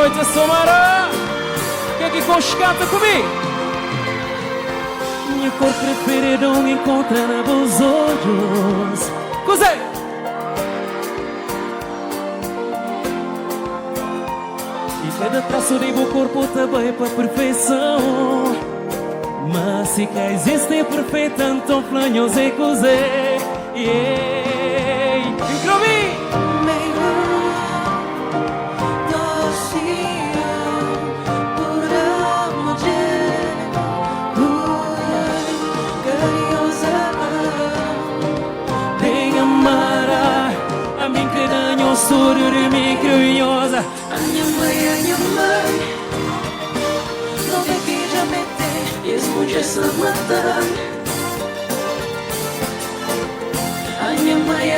noite a Somara. Quem é que canta comigo? Minha cor preferida não encontra nos olhos. Cozé! E cada traço de meu corpo também é para perfeição. Mas se cá existe perfeito, então flanhos e cozé. Yeah! Incrovi! Soro de mim crunhosa. A minha mãe não vem que já mete mesmo de essa mata. A minha mãe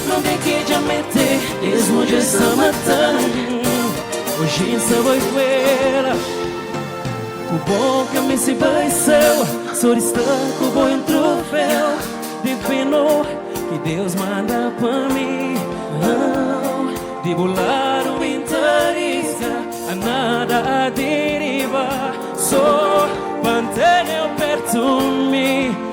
não vem que já mete mesmo de essa mata. Hoje só vai ver o bom que me se vai céu. Só está com o bom troféu de peno que Deus manda pra mim. Não, de bolar o interista, a nada a deriva. Só manter eu perto de mim.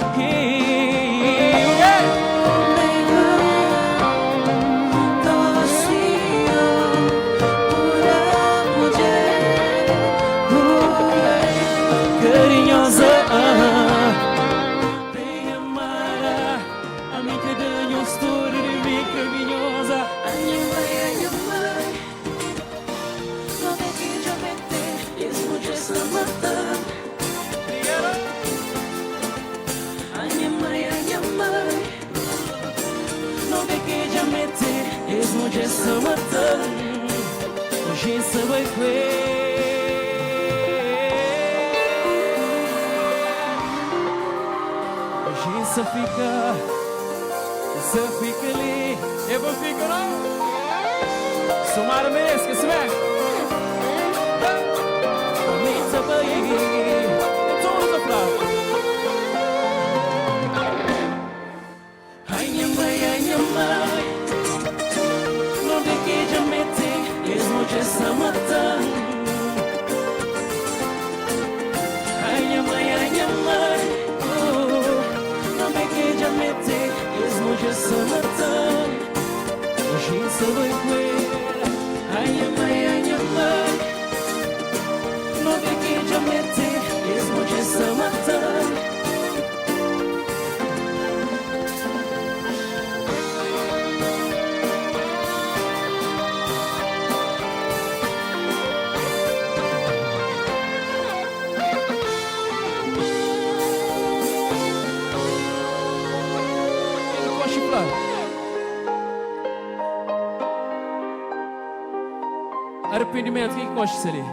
Mesmo de essa mata, hoje você vai ver. Hoje você fica ali. Eu vou ficar não. Somara mesmo, que se vê. Começa a ir. Todos a praia. ai minha mãe. Mesmo de essa mata. Ai minha mãe, não vem que já mete. Mesmo de essa mata. Hoje você vai ver. Ai minha mãe, não vem que já mete. Mesmo de essa mata. Arrependimento, quem gosta disso ali?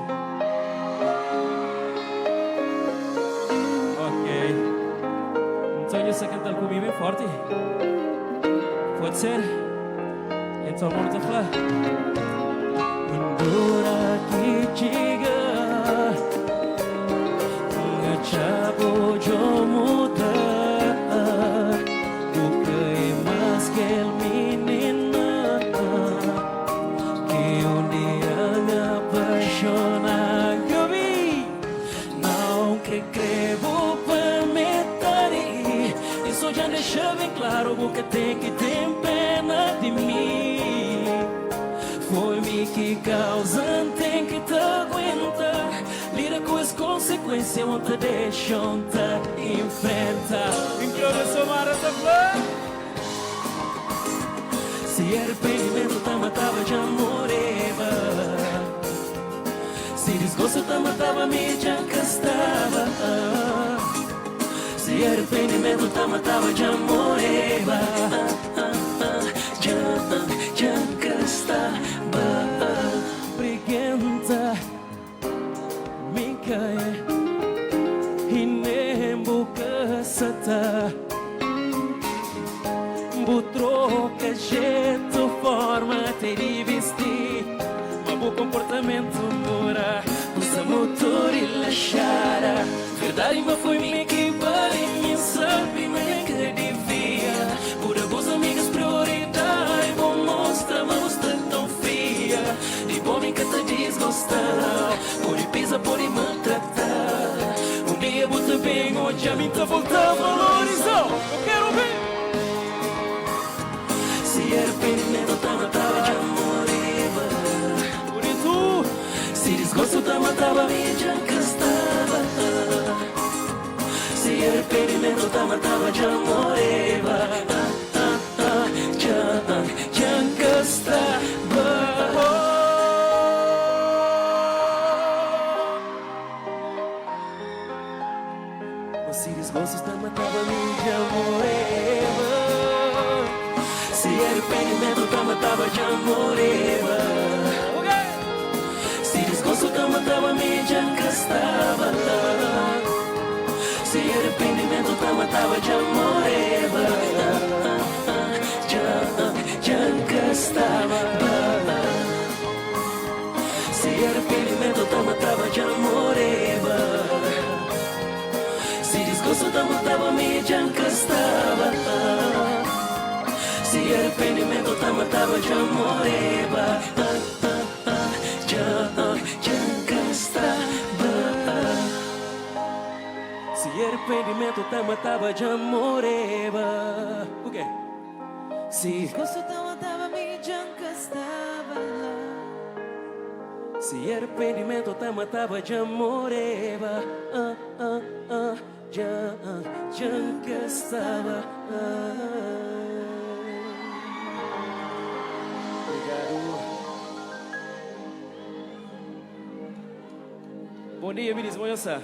Ok. Então você cantar comigo bem forte? Pode ser? Então vamos falar. Endura que diga Nga chabo jo muda Bukai mas kel menina Que um dia apaixona eu vi Não que crevo para metade Isso já deixa bem claro Porque tem que ter pena de mim Foi-me que causa tem que te aguentar Lida com as consequências Não te deixam te enfrentar Inclusive Somara tá falando Se arrependimento te matava já morreva Se desgosto te matava me já castava Se arrependimento te matava já morreva Já castava Briguenta Me cai E nem boca sata Troca jeito, forma de vestir Mas o comportamento mora Usa motor e lachara Verdade, mas foi minha que vale Minha sabe, mas que devia Por boas amigas prioridade Vou mostrar, mas você tão fria não. Pode pisar, pode maltratar. Um dia bota bem, hoje a mim tá voltando valorizar. Eu quero ver. Se arrependimento tá matava de amor e por isso. Se desgosto tá matava, me já estava. Se arrependimento tá matava de amor e já estava. Se desgosto tá matava, me de amor e se arrependimento tá matava de amor e se desgosto tá matava, me já estava. Se arrependimento tá matava de amor e já estava. Se arrependimento tá matava de amor e se desgosto tá matava, me já estava. Se arrependimento tá matava de amor e já estava. Se arrependimento tá matava de amor e o quê? Se Desgosto tá matava, me já estava. se arrependimento tá matava de amor e já estava. Obrigado. Bom dia, meninos. Bom dia.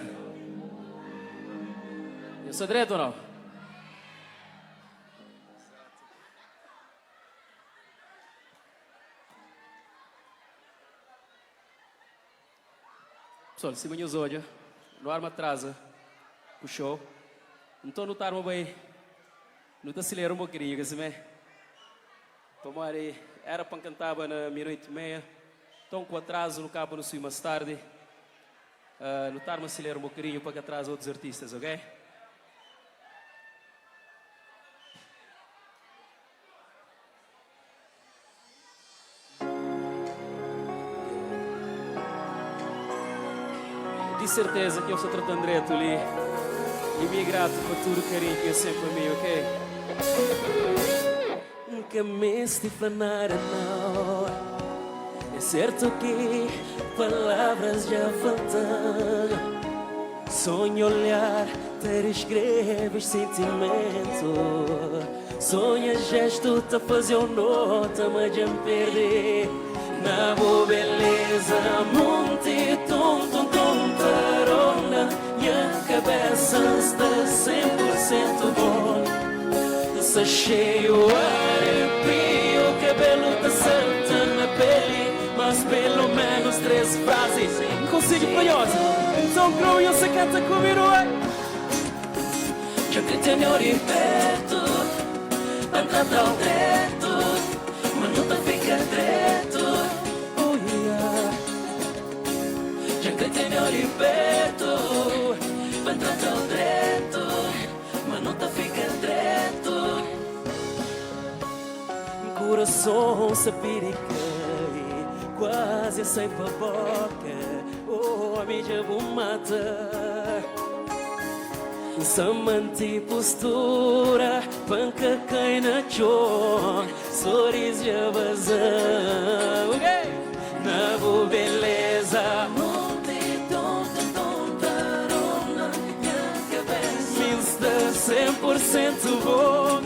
Eu sou direto ou não? Pessoal, se me hoje, no arma atrasa, puxou. Então não tá bem, não tá acelerando um pouquinho, que se me. Tomara era para cantar na minuto e meia, então com atraso no cabo no sul mais tarde. Não tá acelerando um pouquinho para que atrasa outros artistas, ok? De certeza que eu estou tratando direto ali. E me grato por tudo o carinho que eu sempre amei, ok? Nunca me estifanar, não. É certo que palavras já faltam. Sonho olhar, te escreves sentimento. Sonha gesto, te fazer nota, mas já me perdi. Na boa beleza, monte, tonto, tontarona. Minha cabeça está 100% bom. Está cheio, arrepio, o cabelo tá saltando na pele. Mas pelo menos 3 frases consigo fanhosa. Então grunho, você canta comigo, já que te olhei perto, pra tratar o teto, mas não tá fica direto. Oh yeah. Já que te olhei perto, pra tratar o teto, mas não tá fica direto. Coração se pirica, quase sai pra boca. Oh, a mídia vou matar. Samante postura, panca cai na chão, sorriso de vazão. Na boa beleza, monte, tonta, tontarona, minha cabeça está 100% bom.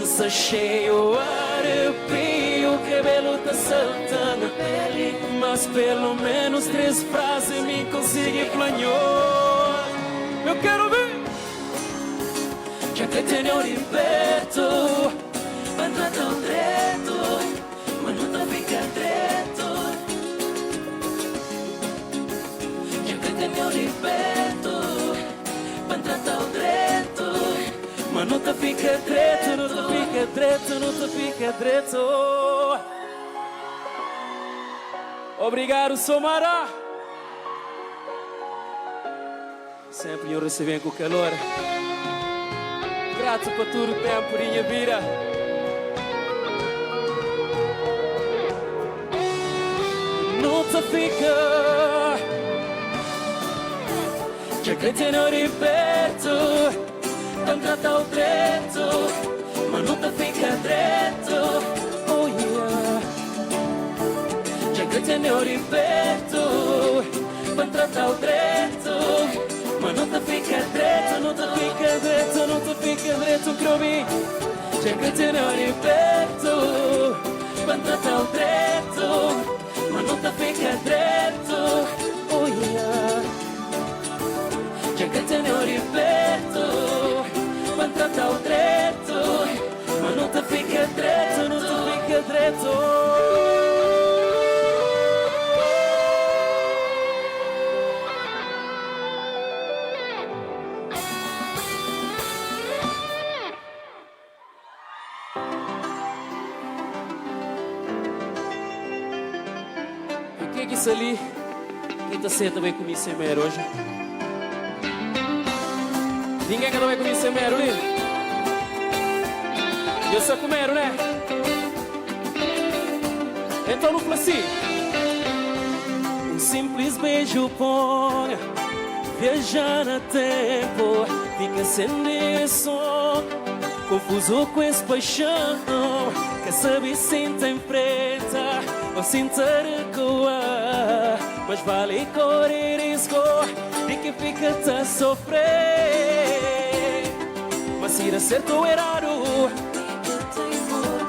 Está cheio, arrepio, o cabelo tá saltando na pele. Mas pelo menos 3 frases me consigo planear. Eu quero ver. Já que tenho de perto, pra tratar o treto, mas não tá fica treto. Já que tenho de perto, pra tratar o treto, mas não tá fica treto, não tá fica treto, não tá fica treto. Obrigado, Somara. Sempre eu recebi com calor. Grato por tudo o tempo de minha vida. Não te fica já que te não ripeto, contrata o preto, mas não te fica direito. Oh yeah. Já que te não ripeto, contrata o preto, mas não te fica direito, não te fica direito, não te fica direito, Crobi. Já que te não ripeto, contrata o preto, mas não te fica direito. Oh yeah. Já que te não ripeto, contrata o direito, mas não te fica direito, não te fica direito. E que é isso ali? Quem está sendo também comigo sem mero hoje? Ninguém que vai comigo sem mero ali? Eu só comer, né? Então não fala assim. Um simples beijo põe viajar no tempo, fica sem direção, confuso com esse paixão, quer saber se enfrenta ou sinta recuar, mas vale correr risco de que fica a sofrer. Mas se ir certo ou errado,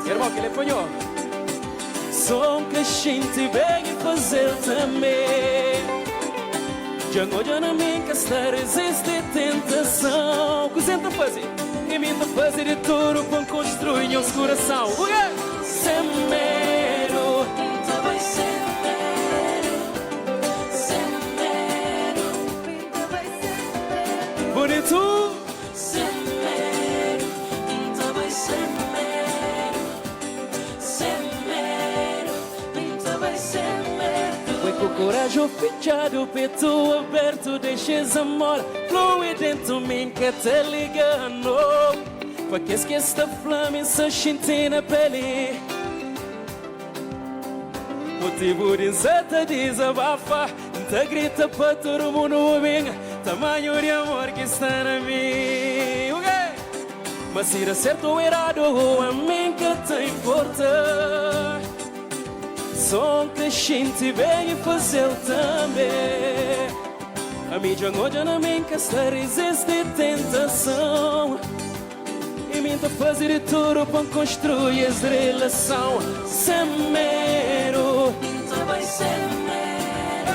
irmão, que ele apanhou, só um crescente bem e fazer também. Já hoje na minha casa resiste tentação. Cozenta fazer, e minta fazer de tudo para construir nosso coração. O quê? Sem medo, pinta vai sem medo, sem medo, pinta vai sem medo. Bonito. Sem medo, pinta vai sem medo, sem medo, pinta vai sem medo. Foi com o coragem fechado, peito aberto, deixes amor fluir dentro de mim que te ligando. Porque esquece da flama e se sente na pele. Motivo de inseta desabafa, te grita para todo mundo ouvir. Tamanho de amor que está na mim. Okay? Mas se dá certo ou errado, a mim que te importa. Só que a gente vem fazer também. A mídia hoje na minha casa resiste tentação. E minta fazer de tudo para construir essa relação. Sem medo, minta vai sem medo,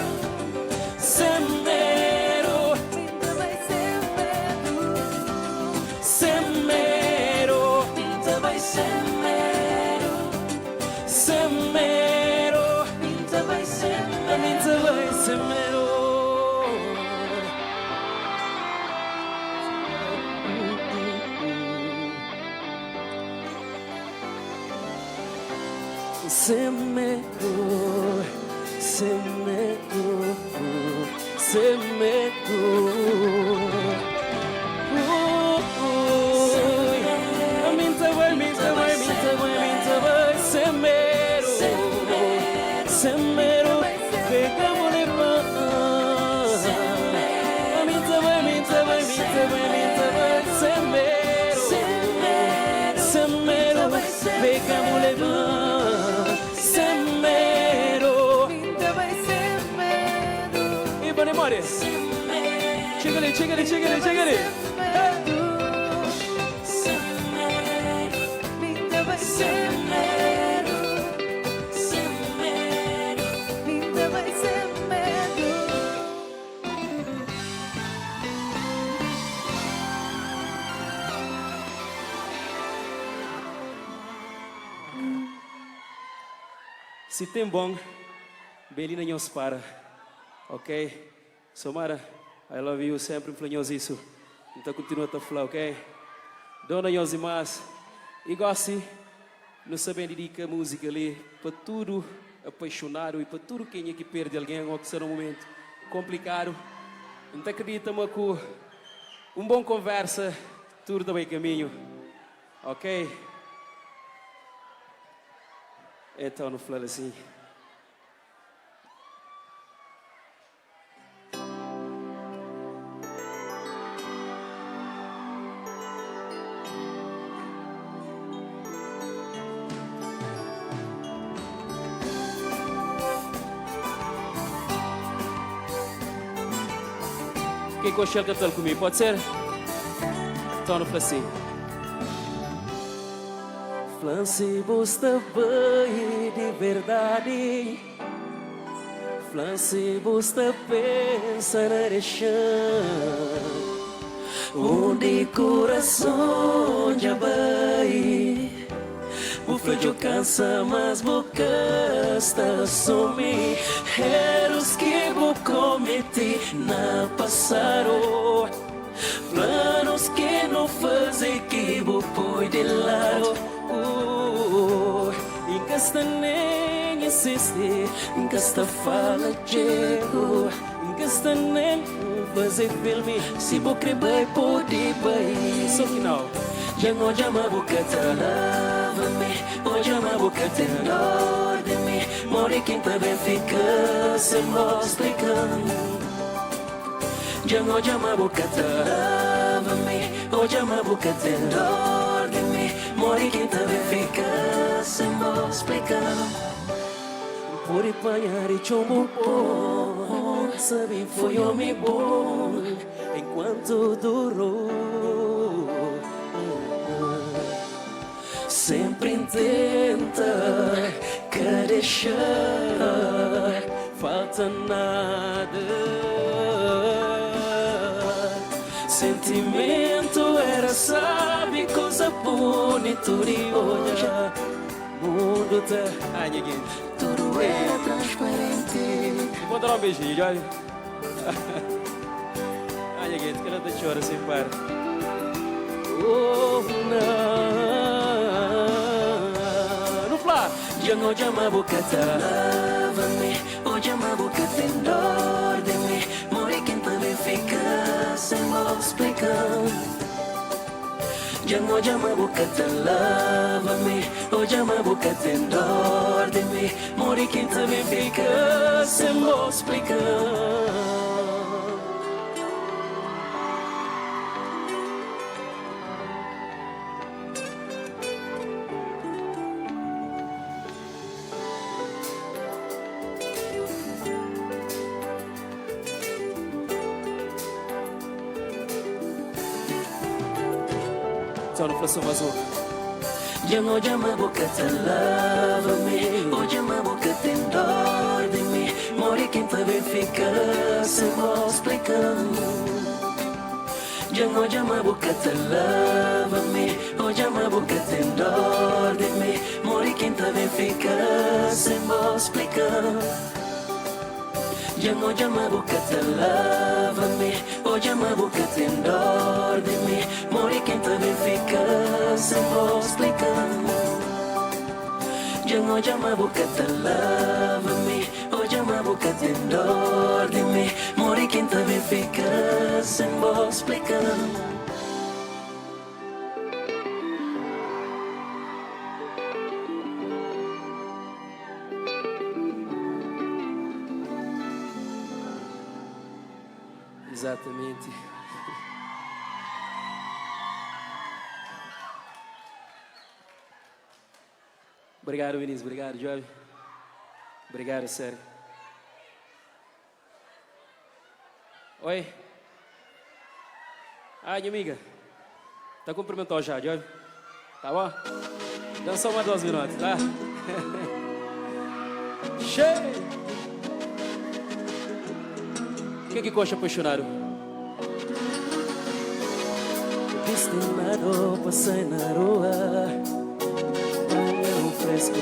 sem medo, minta vai sem medo, sem medo, minta vai sem medo, sem medo, minta vai sem medo, minta vai sem medo. Sem medo, sem medo, sem medo. Minta vai, minta vai, minta vai, minta vai. Sem medo, sem medo, pegamos levar. Minta vai, minta vai, minta vai, minta vai. Sem medo, sem medo, pegamos levar. Chega ali, chega ali, chega ali, chega ali. Sem medo, minta vai sem medo, sem medo, minta vai sem medo. Se tem bom, Belina não se para, ok? Somara, I love you, sempre falamos isso. Então continua a falar, ok? Dona nós mais. E gosto, não sabendo dedicar a música ali para tudo apaixonado e para tudo quem é que perde alguém ou que será um momento complicado. Então acredita-me que bom conversa, tudo também caminho, ok? Então não falo assim. que gosta de cantar comigo, pode ser? Então, no assim. Flance busta bem de verdade, Flance busta pensa na deixar, onde coração já vai, o feio cansa, mas boca está sumir, erros que vou cometer na passado, planos que não fazem que vou pôr de lado. Encasta nem insiste, encasta fala chego, encasta nem fazer filme, se vou crer vai poder vai. Só final. Já não chama a boca lava-me, hoje chama a boca dor de mim, morre quem também fica sem mostra explicando. Já não chama a boca lava-me, hoje chama a boca dor de mim, morre quem também fica sem mostra explicando. Por apanhar e chumbo bom, sabe foi homem bom enquanto durou. Sempre tenta que deixar, falta nada. Sentimento era, sabe, coisa bonita de olhar. Mundo tá. Ai, ninguém. Tudo é transparente. Vou dar um beijinho, olha. Ai, ninguém, que ela tá chorando sem parar. Oh, não. No flá. Já não chama a boca, lava-me. Ou chama a boca, tem dor de mim. Morre quem também fica sem mal explicando. Já não chama a boca, lava-me. Ou chama a boca, tem dor de mim. Morre quem também fica sem mal explicando. Só não faço mais um. Já não chama a boca, lava-me. Ou chama a boca, tem dor de mim. Morre quem também fica sem mal explicando. Já não chama a boca, lava-me. Ou chama a boca, tem dor de mim. Morre quem também fica sem mal explicando. Já não chama a boca, lava-me. Ou chama a boca, tem dor de mim. Morre quem também fica sem mal explicando. Já não chama a boca, lava-me. Ou chama a boca, tem dor de mim. Morre quem também fica sem mal explicando. Exatamente. Obrigado, Vinícius. Obrigado, Jovem. Obrigado, sério. Oi. Ah, minha amiga. Tá cumprimentou já, Jovem? Tá bom? Dança uma 2 minutos, tá? Cheio! O que coxa apaixonado? Destinado pra sair na rua, manhã fresco.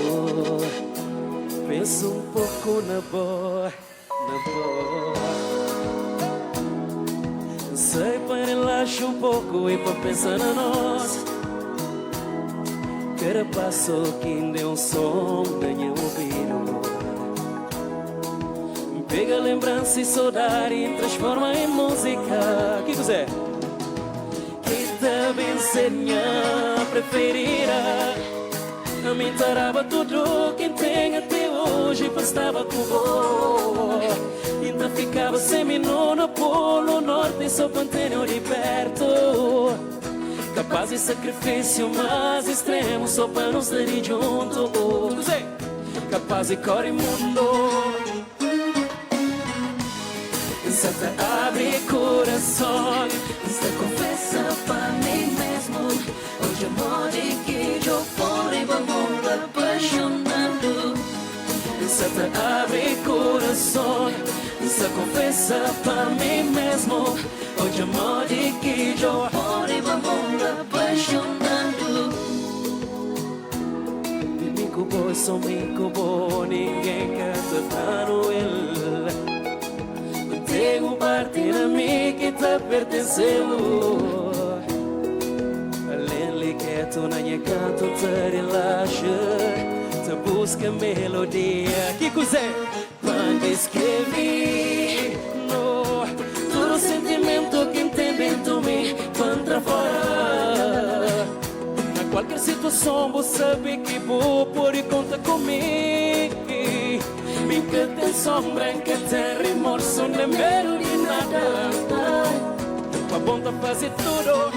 Penso um pouco na boa, na boa. Sai para relaxar um pouco e para pensar na nós. Cada passo que deu um som na minha ouvido. Pega lembrança e saudade e transforma em música. Que quiser. Que também ser minha preferida. A mim tarava tudo quem tem até hoje. Bastava com você. Ainda ficava seminu no polo norte. Só mantenho de perto. Capaz de sacrifício mais extremo. Só para nos dar junto. Capaz de correr mundo. Santa abre coração. coração. Se confessa para mim mesmo, hoje amor de que eu fui para o mundo apaixonado. Se te abre coração, se confessa para mim mesmo, hoje amor de que eu fui para o mundo apaixonado. Mico boy, sou mico boy, ninguém quer te dar no ele. Contigo parte de mim que te pertenceu. Além de que tu na minha canto te relaxa, te busca melodia. Que coisa? Quando escrevi, no, todo sentimento que entendendo-me contra fora. Qualquer situação, você sabe que vou pôr e conta comigo. Bem que tem sombra, que tem remorso, nem medo de nada. Pra bom tá fazer tudo,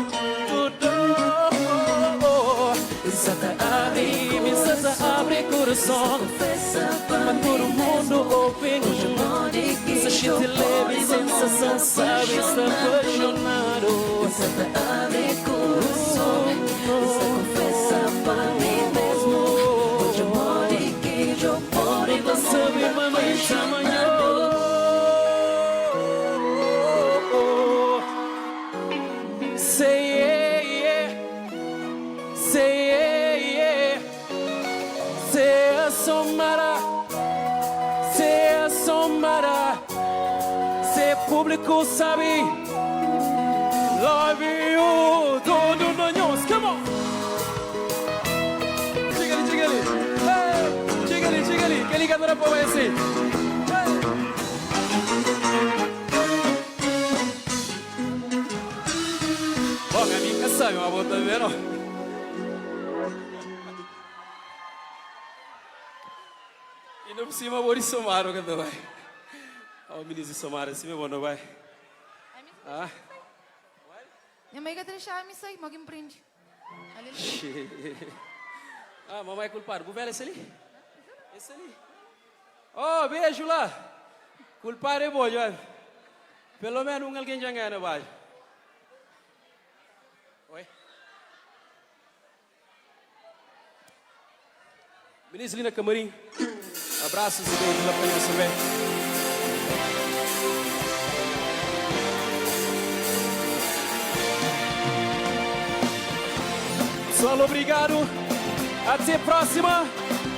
tudo. Se te abre, se te abre coração, pra todo mundo ouvir. Se a gente leve sensação, sabe, está apaixonado. Se te abre coração, se confessa para mim mesmo, hoje amor de que eu fui para o mundo apaixonado. Say yeah, yeah. Say yeah, yeah. Say a somara. Say a somara. Say público sabe. Love you. Todo mundo, come on. Chega ali. Hey. Chega ali. Que ligadora boa é esse? Bom, minha amiga sabe uma boa também, não? E não por cima, vou somar o que vai. Ó, o ministro somar assim, meu bom, vai. Ah? Yang may katrisya kami sa'yo, maging print. Ah, mamãe é culpada. Vou ver esse ali? Esse ali. Oh, beijo lá. Culpado é bom, João. Pelo menos alguém já ganha, vai. Oi? Ministro Lina Camarim. Abraços e beijos lá para você ver. Pessoal, obrigado. Até a próxima.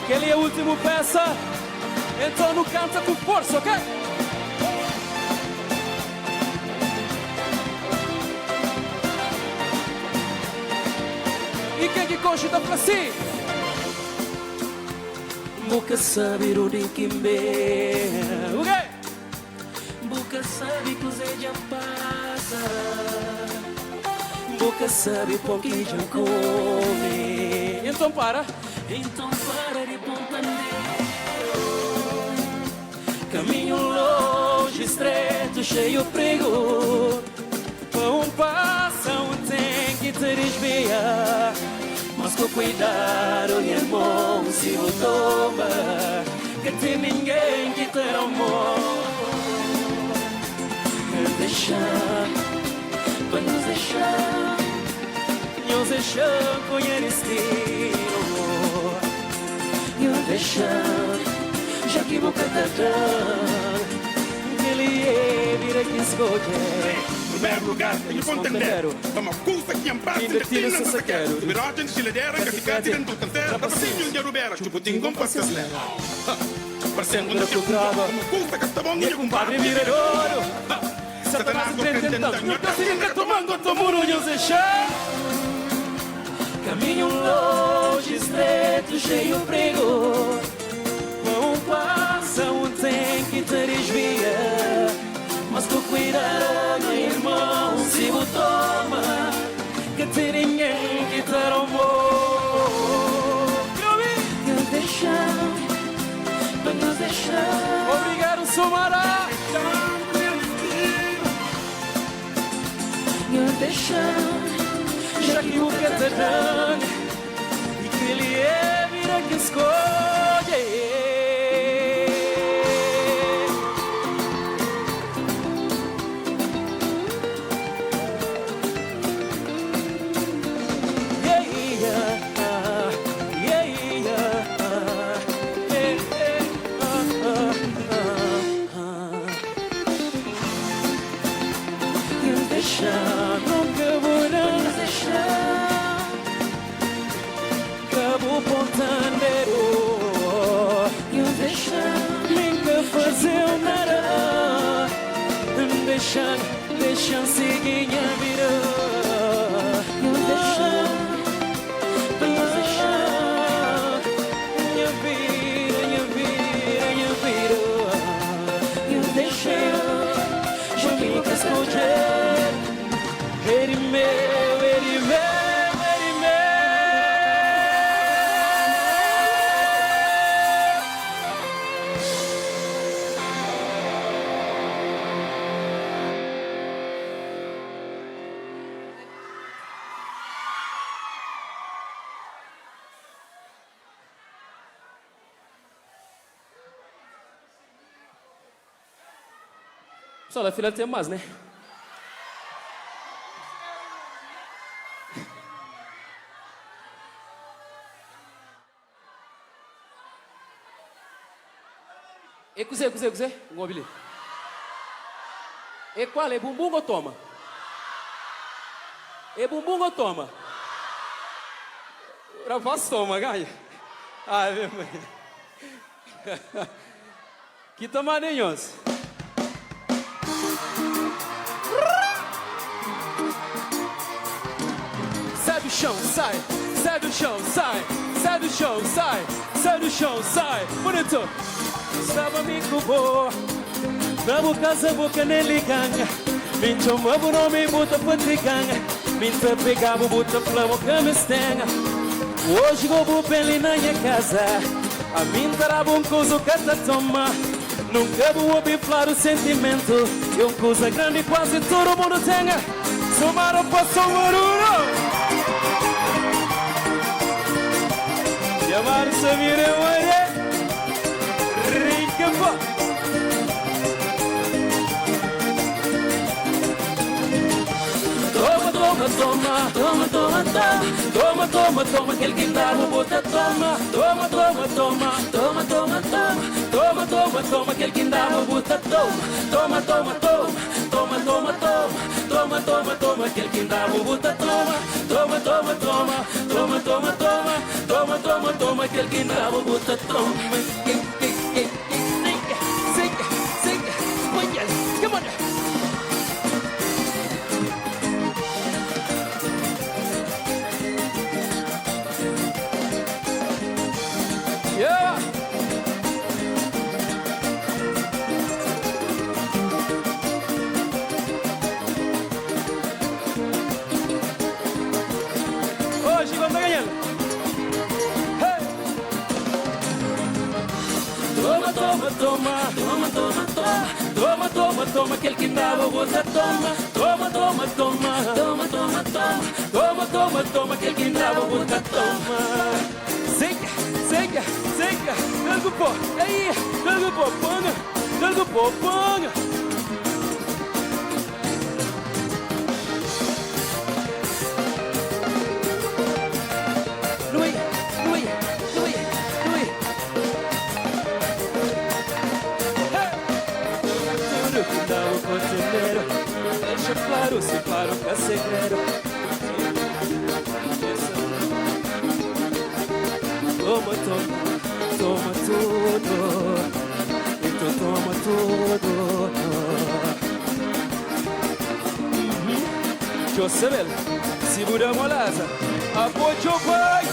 Que ele é a última peça. Então não canta com força, ok? E quem que conchita para si? Boca sabe o de quimbe. O quê? Boca sabe que você já passa. Boca sabe por que já come. Então para de pontaneiro. Caminho longe, estreito, cheio de perigo. Passa, tem que te desviar. Mas com cuidado, irmão, se o toma, que tem ninguém que te amor. Deixar, para nos deixar conhecer eu deixar, já que boca tá dando, ele é vira que escolhe. Primeiro lugar, tenho que entender. Uma coisa que ampara de tira se se quer. Viragem de chiledeira, que fica dentro do canteiro. Passinho de arubera, chuputinho com pastas leva. Parecendo que eu trava. Uma coisa que está bom, meu compadre viradouro. Satanás no pretendente, meu cacique tomando tomuro e os deixar. Caminho longe, estreito, cheio de perigo. Passa, tem que te desvia. Mas com cuidado, irmão, se o toma, que tem ninguém que te amor. Eu deixar, para nos deixar. Obrigado, Somara. Eu deixar, já que o que te dando, e que ele é vira que escolhe. nunca vou deixar. Cabo Pontaneiro, Eu deixar. nunca fazer nada. Deixa seguir minha vida. Eu deixar. Minha vida. Eu deixar. Joguinho que esconder. Ele meu, ele meu, ele meu. Pessoal, a fila tem mais, né? E cozê, ngobili. E qual é bumbum ou toma? E bumbum ou toma? Ora posso toma, ganha. Ah, meu mãe. Que toma nenhums. Sai do chão, sai. Sai do chão, sai. Sai do chão, sai. Sai do chão, sai. Bonito. Estava me cubou. Na boca nele ganga. Me chamava o nome, bota patriganga. Me pegava, bota flama, que me estenga. Hoje vou pele na minha casa. A mim dará bom coisa que te toma. Nunca vou ouvir falar o sentimento. É uma coisa grande, quase todo mundo tem. Somara para somaruro. Chamar se vira ué. Rica pô. Toma, aquele que dá o bota, toma, aquele que dá o bota, toma, aquele que dá o bota, toma, aquele que dá o bota, come on. Yeah. Hoje vamos ganhando. Hey. Toma, aquele que dava o outro, toma, aquele que dava o outro, toma. Senga, dango pô, aí, dango pô, panga. Lui. Tudo que dá o cotidiano, deixa claro, se claro que é segredo. Toma tudo, então toma tudo. Josebel, segura a moleza, apoio vai.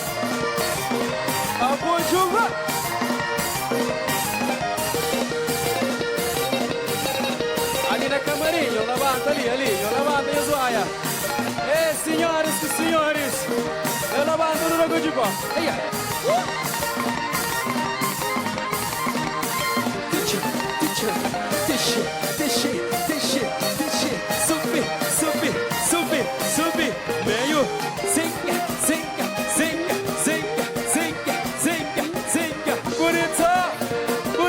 Ali na camarinha, levanta ali, levanta e zoaia. Senhoras e senhores, eu levanto no jogo de bola. Deixa, subir, meio, senga,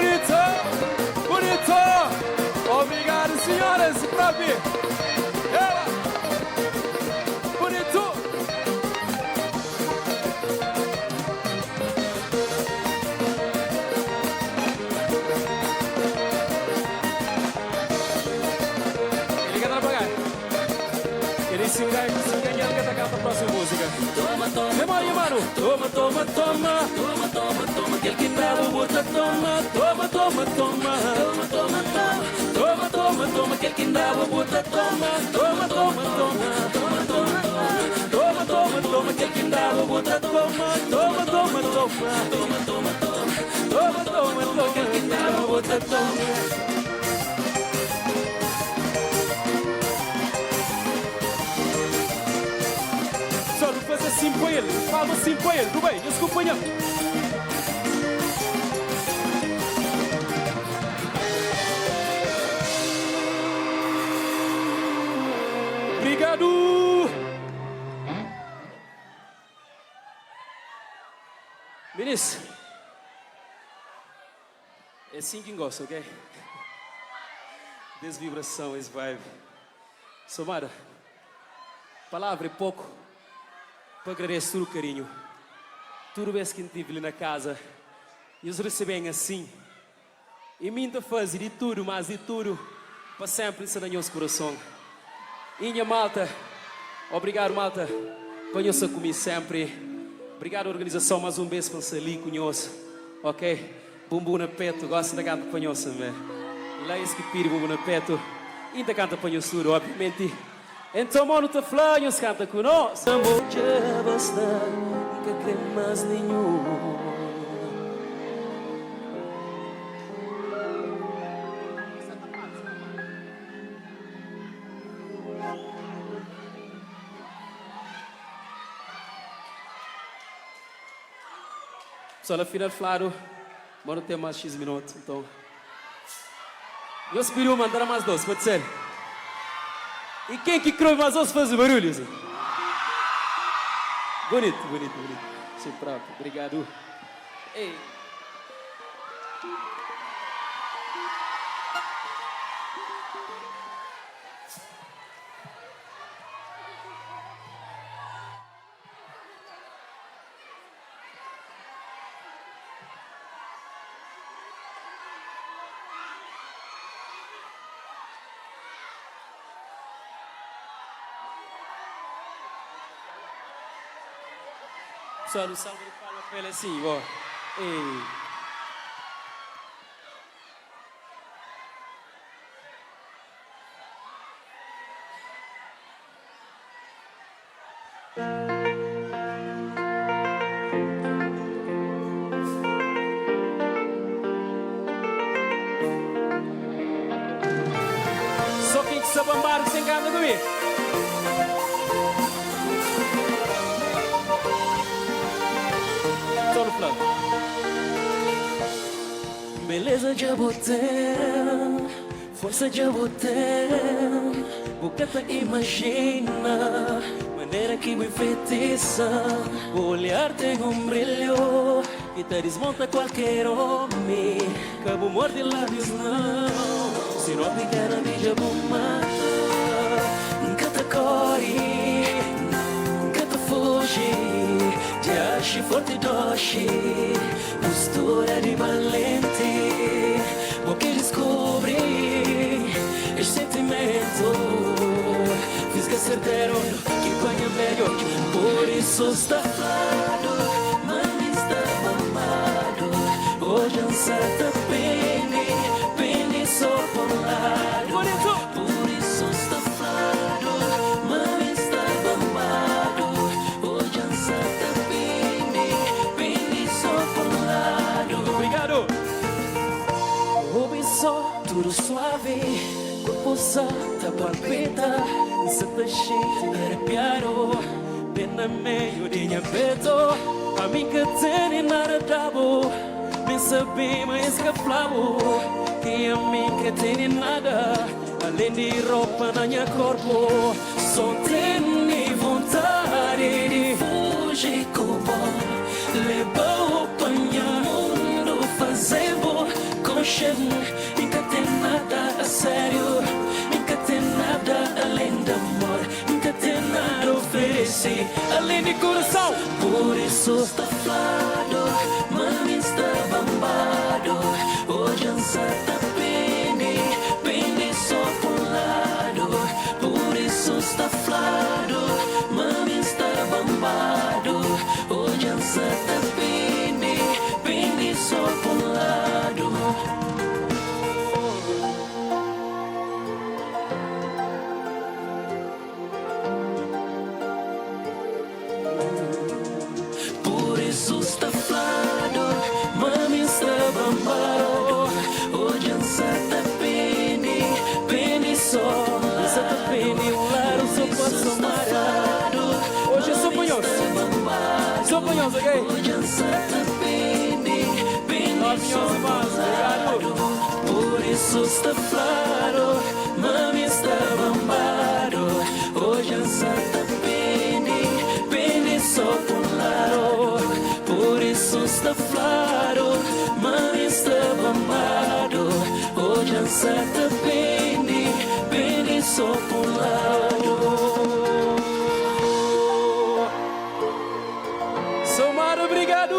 bonito, obrigado senhoras e pra mim, bonito. E se ganhar, canta a próxima música. Memória, mano. Toma, toma, toma. Toma, toma, toma. Aquele que bravo, bota, toma. Toma, toma, toma. Toma, toma, toma. Toma, toma, toma. Aquele que bravo, bota, toma. Toma, toma, toma. Toma, toma, toma. Toma, toma, toma. Aquele que bravo, bota, toma. Toma, toma, toma. Toma, toma, toma. Toma, toma, toma. Aquele que bravo, bota, toma. Faz assim para ele, fala assim para ele, tudo bem, esse companheiro. Obrigado! Ministro, é assim que gosta, ok? Desvibração, esse vibe. Somara, palavra é pouco. Para agradecer tudo o carinho, tudo o que tive ali na casa, e eles recebem assim, e mim de fazer de tudo, mas de tudo, para sempre ensinar o nosso coração. E minha malta, obrigado malta, para nos comigo sempre, obrigado a organização, mais um beijo para ali conosco, ok? Bumbum na peto, gosto da canta para nós também. Lá é que pide bumbum na peto, ainda canta para nós tudo, obviamente. Então, mano, te flanhos, canta com nós. Amor, já basta, nunca crê mais nenhum. Só na final, claro, mano, tem mais X minutos, então. Eu espero mandar mais dois, pode ser? E quem que crê mais os faz barulho? Assim? Bonito, bonito, bonito. Sou próprio, obrigado. Ei. Só no salve de palma para ele assim, ó. Ei. Só quem que sabe amar que se encanta comigo. Beleza de botem, força de botem, bocata imagina, maneira que me enfeitiça, o olhar tem brilho, que te desmonta qualquer homem, cabo morde lábios não, se não picar a mídia mata, nunca te corre, nunca te foge, te ache forte doce, postura de valente, o que descobri, este sentimento, fiz que certeiro, que banha melhor, por isso está falado, mami está mamado, hoje ansata pene só por lado, por isso está falado, mami está mamado, hoje ansata pene só por lado. Obrigado. Ouvi só, tudo suave, corpo só, tá palpita, se tá cheio de arrepiado, pena meio de minha peito, a mim que tem nada dabo, pensa bem, mas que flavo, que a mim que tem nada, além de roupa na minha corpo, só tenho vontade de fugir com o levar o panho, fazer com cheiro, nunca tem nada a sério, nunca tem nada além do amor, nunca tem nada a oferecer, além de coração. Por isso está falado, mami está bambado, hoje ansata pene só por lado, por isso está falado. apanhamos, ok? Hoje ansata bene, bene sobrado. Por isso está claro, mami está bambado. Hoje ansata bene, bene sobrado. Por isso está claro, mami está bambado. Hoje ansata bene, bene sobrado. Somar, obrigado!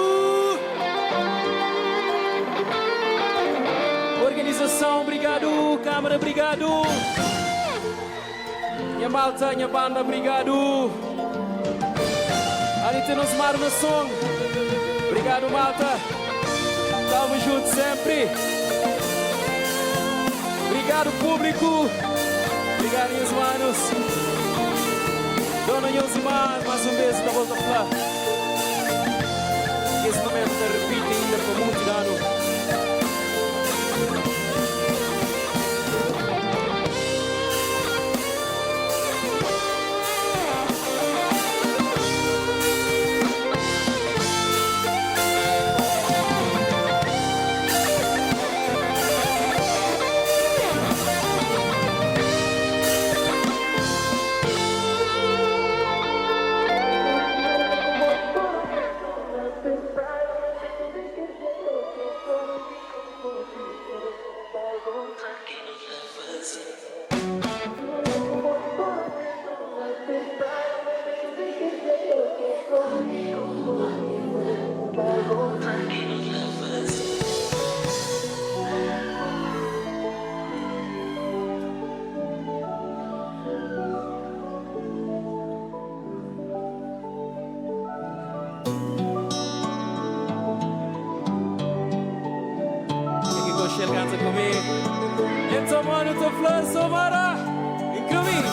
Organização, obrigado! Câmara, obrigado! Minha malta, minha banda, obrigado! Ali temos mar no som! Obrigado, malta! Estamos juntos sempre! Obrigado, público! Obrigado, meus manos! Dona Yosimar, mais um beijo da volta a falar! Esse momento se repite ainda com muito dano. Canta comigo. Então, mano, tua flor, somara. Incrível.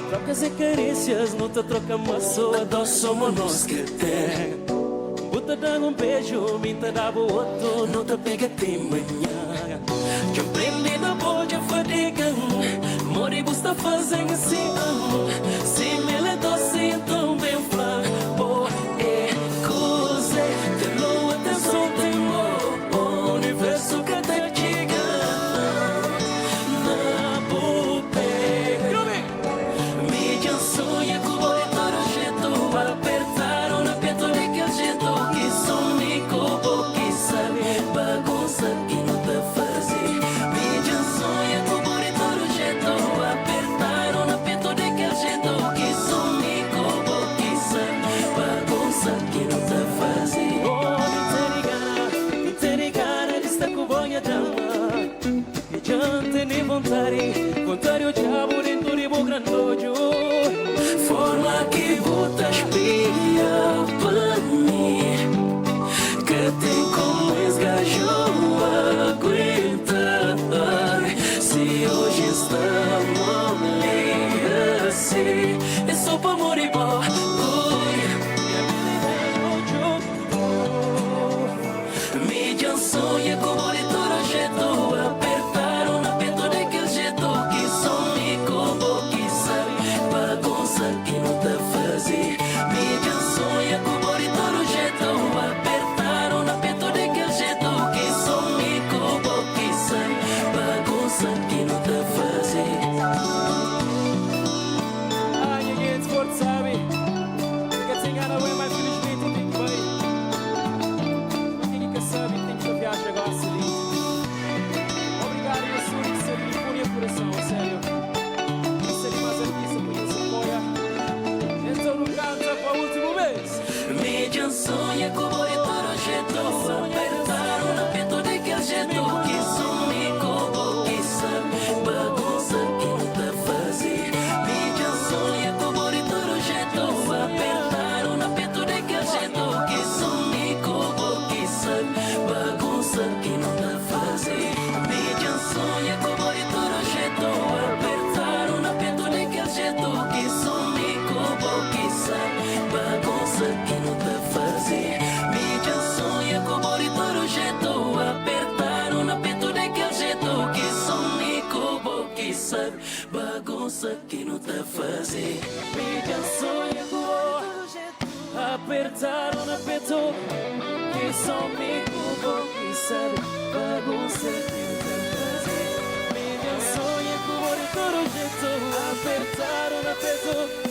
Trocas e carícias, não te troca maço. A dó somos nós que tem. Buta dando beijo, me te dava outro. Não te pega de manhã. Que aprendi na bolha fadiga. Mori busta fazendo assim. Se me lê doce, então bem flá. Oh, é coisa. Te louco, atenção, tem o universo que te diga. Na bobeira. Me já sonha com o todo jeito. Apertaram na peito de que jeito. Que som me cobo, que sabe. Bagunça que não te fazer. Me já sonha com o todo jeito. Apertaram na peito de que jeito. Que som me cobo, que sabe. Bagunça que não te fazer. Oh, me te ligana, dista com banha dama. E jante nem vontade o diabo dentro de bom grandojo. Forma que bota espia para mim. Que tem como esgajo aguentar. Se hoje estamos ali assim, é só para morrer bom. Me já sonha com o todo jeito. Apertaram na peito daquele jeito. Que som me cobo, que sabe. Bagunça que não te fazer. Me já sonha com o todo jeito. Apertaram na peito daquele jeito. Que som me cobo, que sabe. Bagunça que não te fazer. Ai, ninguém esporte sabe. Que tem gana bem, mas felizmente tem que bem. Quem que sabe tem que viajar agora se liga. Obrigado, meu senhor, que seria por minha coração, sério. Que seria mais artista por isso apoia. Então não canta para o último vez. Me já sonha com o todo jeito. Apertaram na peito daquele jeito. Que som me cobo, que sabe. Bagunça que não te fazer. Me já sonha com o todo jeito. Apertaram na peito daquele jeito. Que som me cobo, que sabe. Bagunça que não te fazer. Me já sonha com o todo jeito. Apertaram na peito daquele jeito. Que som me cobo, que sabe. Bagunça que não te fazer. Me já sonha com o todo jeito. Apertaram na peito daquele jeito. Que som me cobo, que sabe. Bagunça que não te fazer. Me já sonha com o todo jeito. apertar o peito. Que só me culpo, que sabe bagunça que fazer. Minha sonha com o todo jeito, apertar o peito.